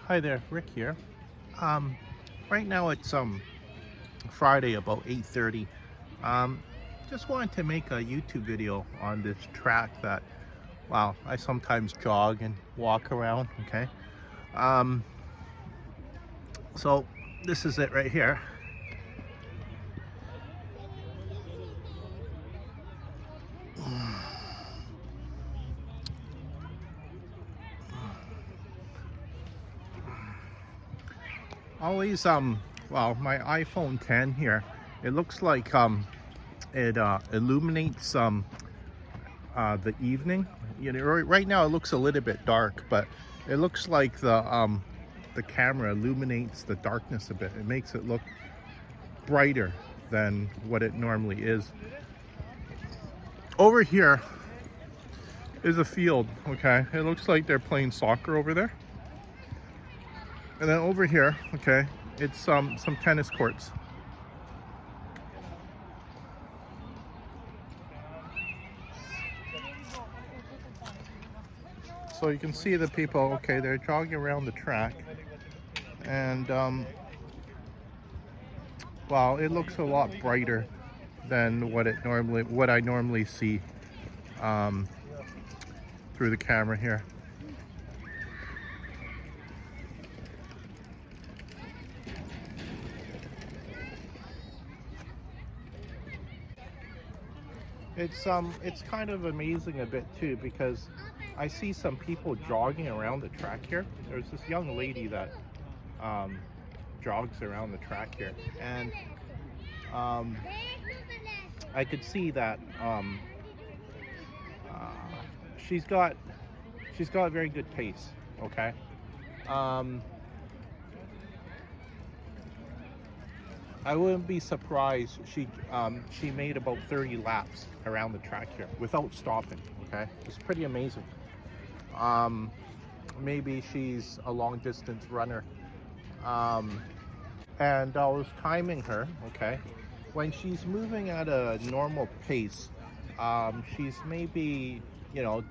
Hi there, Rick here. Um, right now it's Friday about 8:30. Um, just wanted to make a YouTube video on this track that, wow, I sometimes jog and walk around. Okay. Um, so this is it right here. Always well, my iPhone 10 here. It looks like it illuminates the evening. You know, right now it looks a little bit dark, but it looks like the camera illuminates the darkness a bit. It makes it look brighter than what it normally is. Over here is a field. Okay, it looks like they're playing soccer over there. And then over here, okay, it's some tennis courts. So you can see the people, okay, they're jogging around the track. And well, it looks a lot brighter than what I normally see through the camera here. It's kind of amazing a bit too, because I see some people jogging around the track here. There's this young lady that jogs around the track here, and I could see that she's got a very good pace. Okay. I wouldn't be surprised she made about 30 laps around the track here without stopping. Okay, it's pretty amazing. Maybe she's a long distance runner. And I was timing her. Okay, when she's moving at a normal pace, she's maybe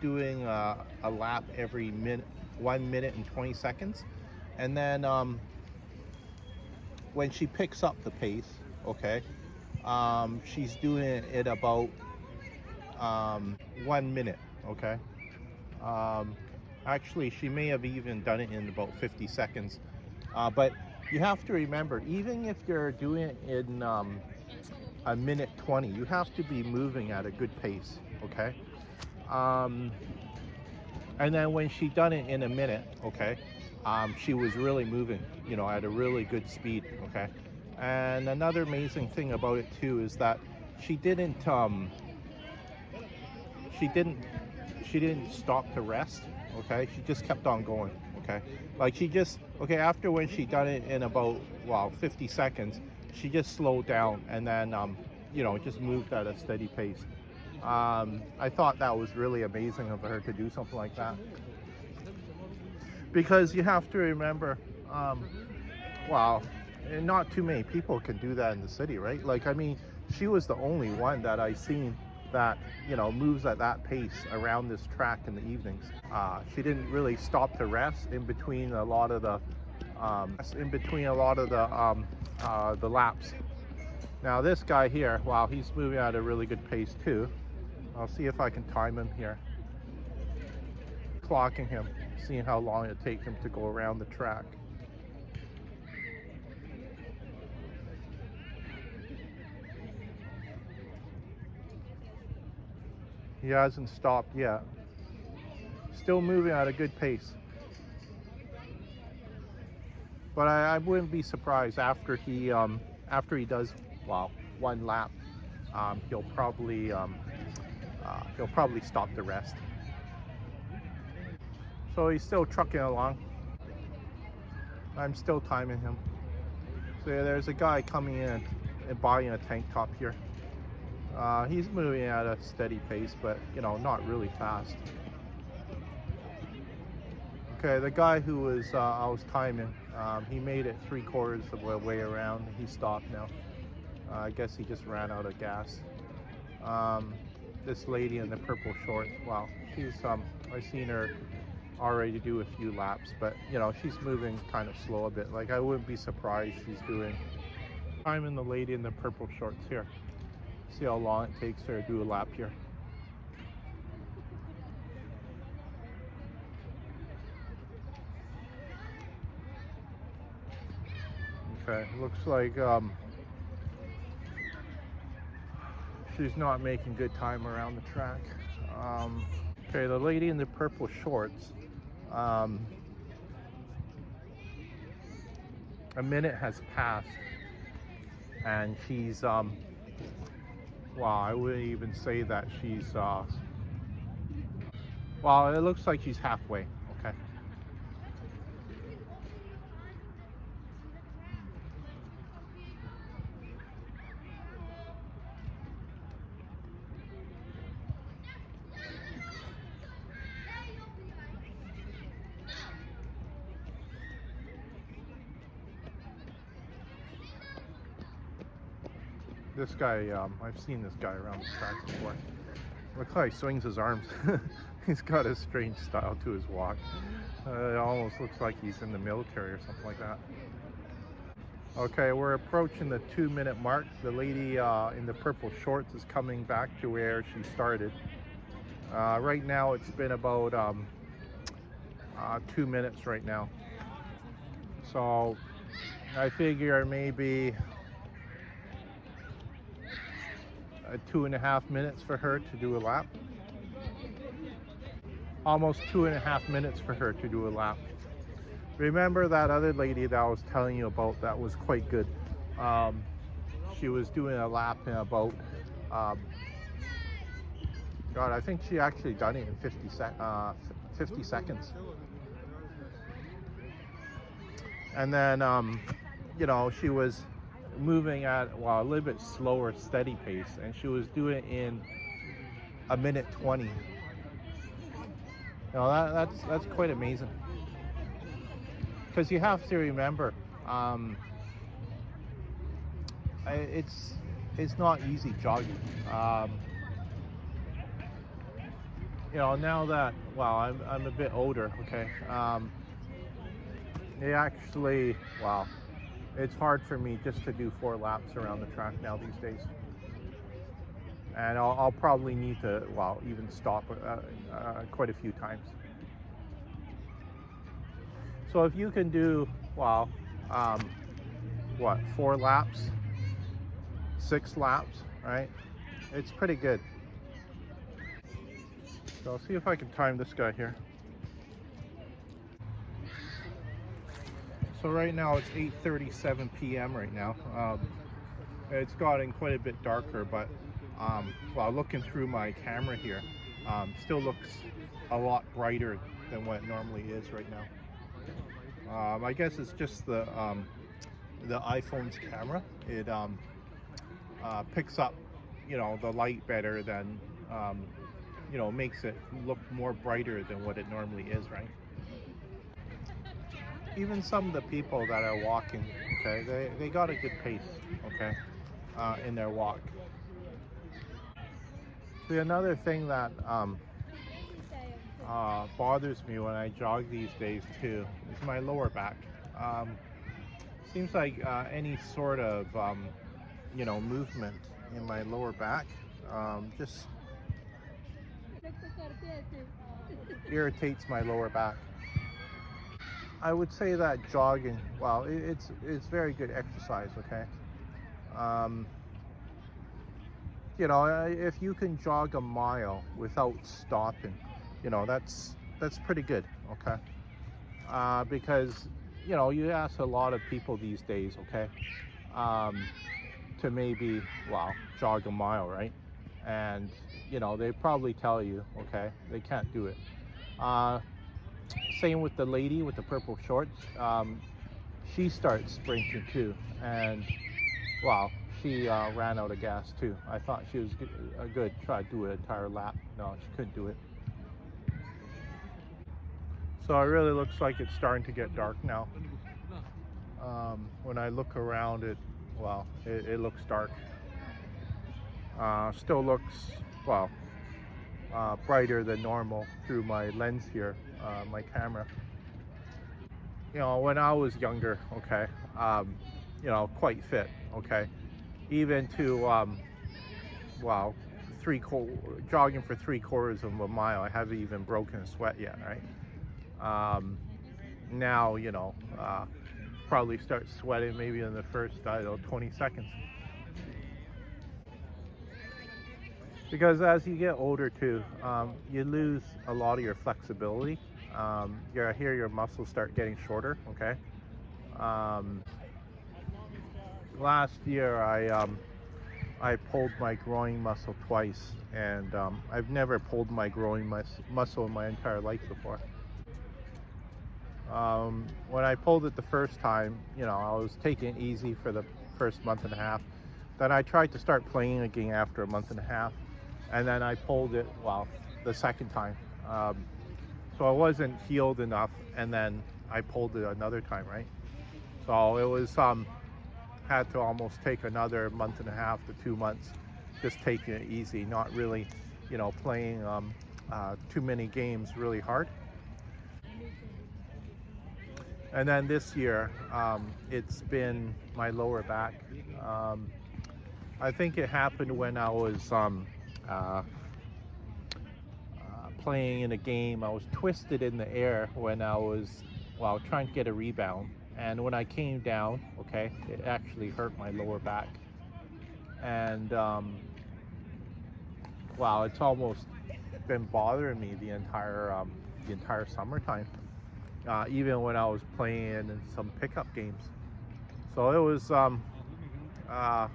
doing a lap every 1 minute and 20 seconds, and then when she picks up the pace, okay, she's doing it about 1 minute, okay. Actually, she may have even done it in about 50 seconds. But you have to remember, even if you're doing it in a minute 20, you have to be moving at a good pace, okay. And then when she done it in a minute, okay, she was really moving, at a really good speed, okay. And another amazing thing about it too is that she didn't she didn't stop to rest, okay. She just kept on going, okay. Like after when she done it in about 50 seconds, she just slowed down and then just moved at a steady pace. I thought that was really amazing of her to do something like that, because you have to remember, not too many people can do that in the city, right? Like, I mean, she was the only one that I seen that moves at that pace around this track in the evenings. She didn't really stop to rest in between a lot of the the laps. Now this guy here, wow, he's moving at a really good pace too. I'll see if I can time him here. Clocking him, seeing how long it takes him to go around the track. He hasn't stopped yet. Still moving at a good pace. But I wouldn't be surprised after he does one lap, he'll probably stop the rest. So he's still trucking along. I'm still timing him. So yeah, there's a guy coming in and buying a tank top here. He's moving at a steady pace, but not really fast. Okay, the guy who was I was timing, he made it 3/4 of the way around. He stopped now. I guess he just ran out of gas. This lady in the purple shorts, wow, she's I seen her already do a few laps, but you know, she's moving kind of slow a bit. Like I wouldn't be surprised she's doing. I'm in the lady in the purple shorts here. See how long it takes her to do a lap here. Okay, looks like she's not making good time around the track. Okay, the lady in the purple shorts, a minute has passed and she's wow, I wouldn't even say that she's well, it looks like she's halfway. Okay, this guy, I've seen this guy around the track before. Looks like he swings his arms. He's got a strange style to his walk. It almost looks like he's in the military or something like that. Okay, we're approaching the 2-minute mark. The lady in the purple shorts is coming back to where she started. Right now it's been about 2 minutes right now. So I figure maybe 2.5 minutes for her to do a lap. Almost 2.5 minutes for her to do a lap. Remember that other lady that I was telling you about that was quite good? She was doing a lap in about, God, I think she actually done it in 50 seconds. And then, you know, she was moving at, well, a little bit slower, steady pace, and she was doing it in 1:20. You know, that's quite amazing. Because you have to remember, it's not easy jogging. You know, now that, well, I'm a bit older, okay, it actually, wow, it's hard for me just to do 4 laps around the track now these days. And I'll probably need to, well, even stop quite a few times. So if you can do, well, what, 4 laps, 6 laps, right? It's pretty good. So I'll see if I can time this guy here. So right now it's 8:37 p.m. right now. It's gotten quite a bit darker, but while looking through my camera here, still looks a lot brighter than what it normally is right now. I guess it's just the iPhone's camera. It picks up, you know, the light better than, you know, makes it look more brighter than what it normally is, right? Even some of the people that are walking, okay, they got a good pace, okay, in their walk. See, another thing that bothers me when I jog these days too is my lower back. Seems like any sort of you know, movement in my lower back just irritates my lower back. I would say that jogging, well, it's very good exercise, okay? You know, if you can jog a mile without stopping, you know, that's pretty good, okay? Because, you know, you ask a lot of people these days, okay, to maybe, well, jog a mile, right? And, you know, they probably tell you, okay, they can't do it. Same with the lady with the purple shorts. She starts sprinting too, and wow, she ran out of gas too. I thought she was good. Try to do an entire lap. No, she couldn't do it. So it really looks like it's starting to get dark now. When I look around it, well, it looks dark. Still looks, well, brighter than normal through my lens here. my camera. You know, when I was younger, okay, you know, quite fit, okay, even to well, jogging for 3/4 of a mile, I haven't even broken a sweat yet, right? Now, you know, probably start sweating maybe in the first, I don't know, 20 seconds. Because as you get older too, you lose a lot of your flexibility. Your muscles start getting shorter, okay? Um, Last year, I pulled my groin muscle twice, and I've never pulled my groin muscle in my entire life before. When I pulled it the first time, you know, I was taking it easy for the first month and a half. Then I tried to start playing again after a month and a half, and then I pulled it, well, the second time. So I wasn't healed enough, and then I pulled it another time, right? So it was had to almost take another month and a half to 2 months, just taking it easy, not really, you know, playing too many games really hard. And then this year, it's been my lower back. Um, I think it happened when I was playing in a game. I was twisted in the air when I was, well, trying to get a rebound. And when I came down, okay, it actually hurt my lower back. And wow, it's almost been bothering me the entire summertime. Even when I was playing in some pickup games. So it was. I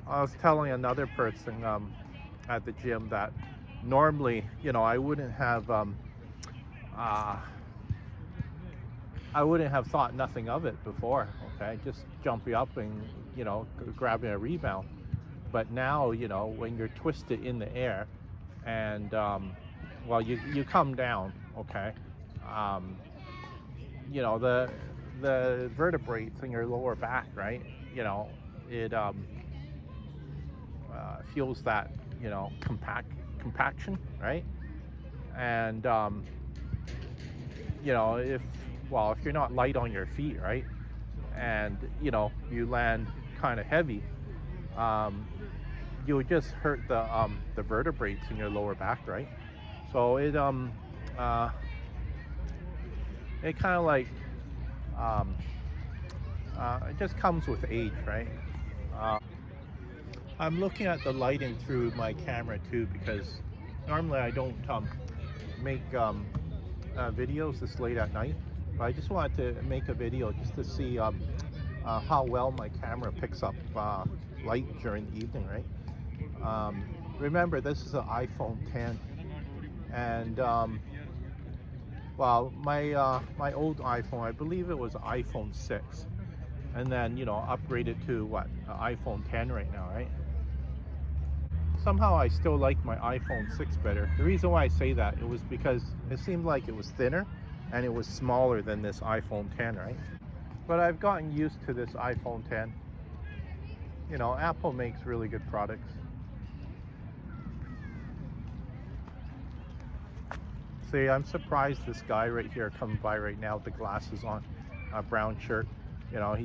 was telling another person at the gym that normally, you know, uh, I wouldn't have thought nothing of it before. Okay, just jumping up and, you know, grabbing a rebound. But now, you know, when you're twisted in the air, and well, you come down, okay. Um, you know, the vertebrae in your lower back, right? You know, it feels that, you know, compaction, right? And you know, if you're not light on your feet, right, and you know you land kind of heavy, um, you would just hurt the vertebrae in your lower back, right? So uh, it kind of like um, it just comes with age, right? Uh, I'm looking at the lighting through my camera too, because normally I don't make videos this late at night, but I just wanted to make a video just to see how well my camera picks up light during the evening, right? Remember, this is an iPhone 10, and well, my old iPhone, I believe it was iPhone 6, and then, you know, upgraded to what, iPhone 10 right now, right? Somehow I still like my iPhone 6 better. The reason why I say that, it was because it seemed like it was thinner and it was smaller than this iPhone 10, right? But I've gotten used to this iPhone 10. You know, Apple makes really good products. See, I'm surprised this guy right here coming by right now with the glasses on, a brown shirt. You know,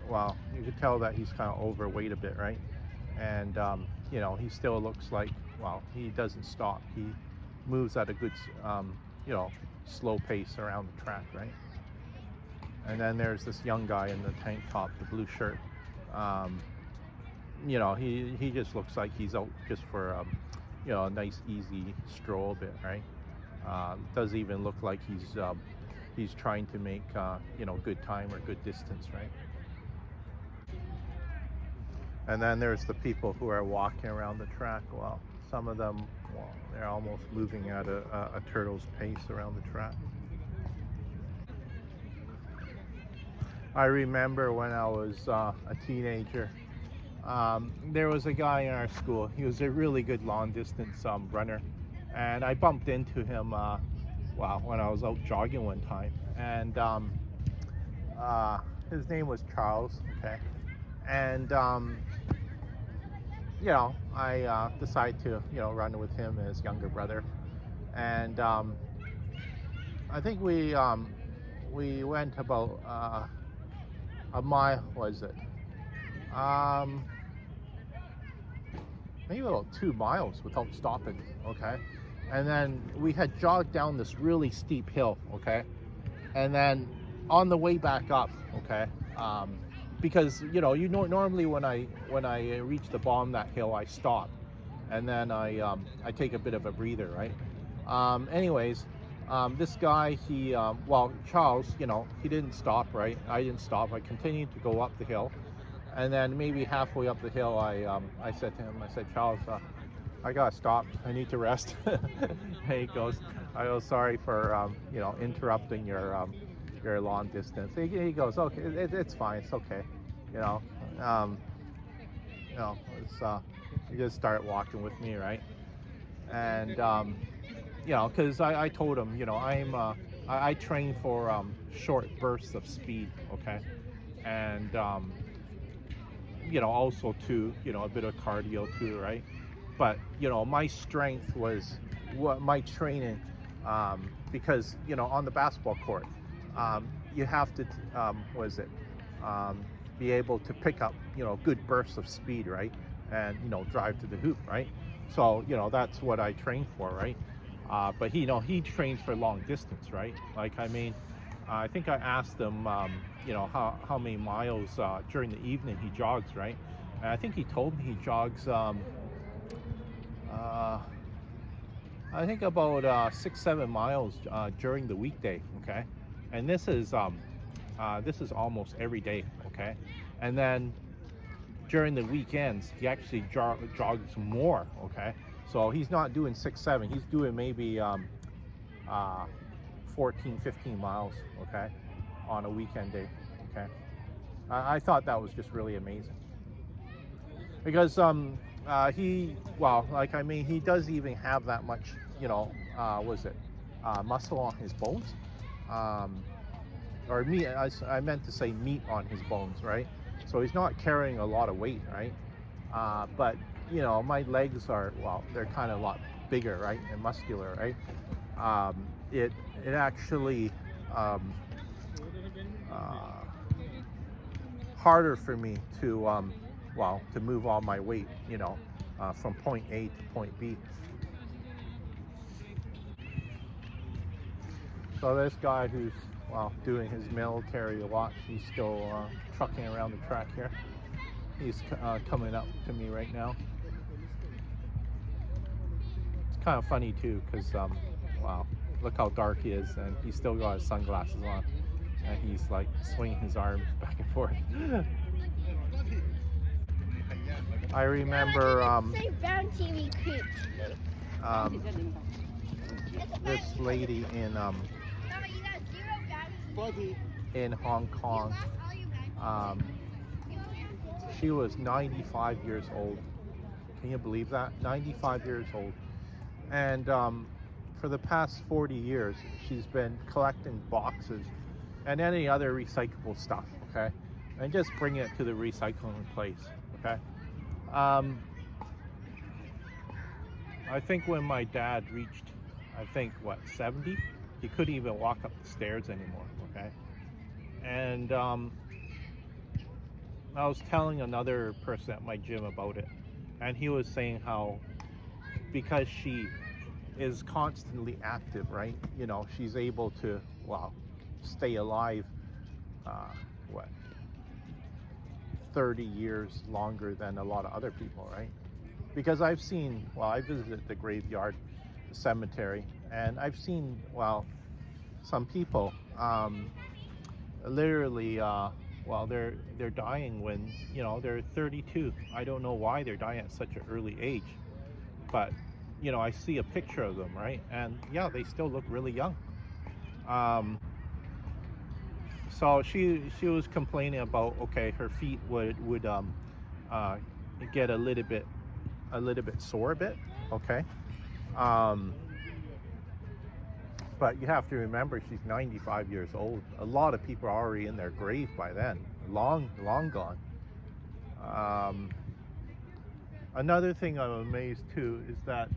well, you could tell that he's kind of overweight a bit, right? And you know, he still looks like, well, he doesn't stop. He moves at a good, you know, slow pace around the track, right? And then there's this young guy in the tank top, the blue shirt. You know, he just looks like he's out just for, you know, a nice easy stroll bit, right? Doesn't even look like he's trying to make, you know, good time or good distance, right? And then there's the people who are walking around the track. Well, some of them, well, they're almost moving at a turtle's pace around the track. I remember when I was a teenager, there was a guy in our school. He was a really good long distance runner. And I bumped into him, well, when I was out jogging one time. And his name was Charles, okay? And you know, I decided to, you know, run with him as younger brother. And I think we went about a mile, was it? Um, Maybe about 2 miles without stopping, okay? And then we had jogged down this really steep hill, okay? And then on the way back up, okay? Because normally when I reach the bottom of that hill, I stop, and then I take a bit of a breather, right? Anyways, this guy, Charles, he didn't stop, right? I didn't stop. I continued to go up the hill, and then maybe halfway up the hill, I said to him, I said, Charles, I gotta stop. I need to rest. And he goes, I go, sorry for interrupting your long distance. He goes, okay, it's fine, it's okay. You know, um, it's he just started walking with me, right? And because I told him, I train for short bursts of speed, okay, and also too, a bit of cardio too, right? But my strength was what my training, because on the basketball court, you have to what is it, be able to pick up good bursts of speed, right? And drive to the hoop, right? So that's what I train for, right? But he trains for long distance, right? Like, I mean, I think I asked him, how many miles during the evening he jogs, right? And I think he told me he jogs, I think about 6-7 miles during the weekday, okay? And this is almost every day, okay? And then during the weekends, he actually jogs more, okay? So he's not doing 6-7, he's doing maybe 14-15 miles, okay, on a weekend day, okay? I thought that was just really amazing, because he does even have that much, muscle on his bones, or meat. I meant to say meat on his bones, right? So he's not carrying a lot of weight, right? But my legs are, they're kind of a lot bigger, right, and muscular, right? It actually harder for me to to move all my weight, from point A to point B. So this guy who's doing his military a lot, he's still trucking around the track here. He's coming up to me right now. It's kind of funny too, because look how dark he is, and he's still got his sunglasses on, and he's like swinging his arms back and forth. I remember this lady in Hong Kong. She was 95 years old. Can you believe that? 95 years old. And for the past 40 years, she's been collecting boxes and any other recyclable stuff, okay? And just bring it to the recycling place, okay? I think when my dad reached, 70, he couldn't even walk up the stairs anymore, okay? And I was telling another person at my gym about it, and he was saying how, because she is constantly active, right? She's able to, stay alive, 30 years longer than a lot of other people, right? Because I visited the graveyard, the cemetery, and I've seen, some people, literally, they're dying when, they're 32. I don't know why they're dying at such an early age, but, I see a picture of them, right? And yeah, they still look really young. So she was complaining about, okay, her feet would get a little bit sore a bit, okay. But you have to remember, she's 95 years old. A lot of people are already in their grave by then, long gone. Another thing I'm amazed too is that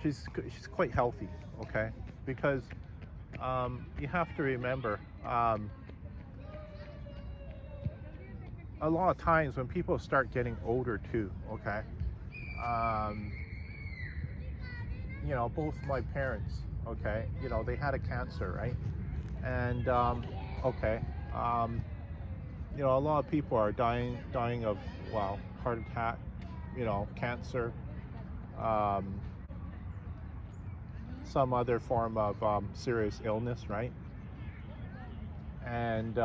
she's quite healthy, okay? Because you have to remember, a lot of times when people start getting older too, okay? Um, both my parents, okay, they had a cancer, right? And okay, a lot of people are dying of, well, heart attack, cancer, um, some other form of serious illness, right? And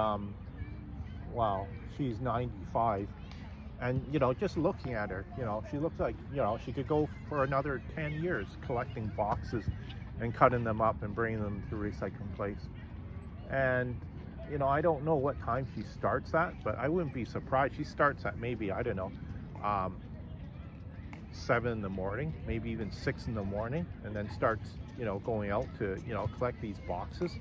wow, she's 95, and just looking at her, she looks like she could go for another 10 years collecting boxes and cutting them up and bringing them to a recycling place. And I don't know what time she starts at, but I wouldn't be surprised. She starts at maybe, I don't know, 7 in the morning, maybe even 6 in the morning, and then starts going out to collect these boxes.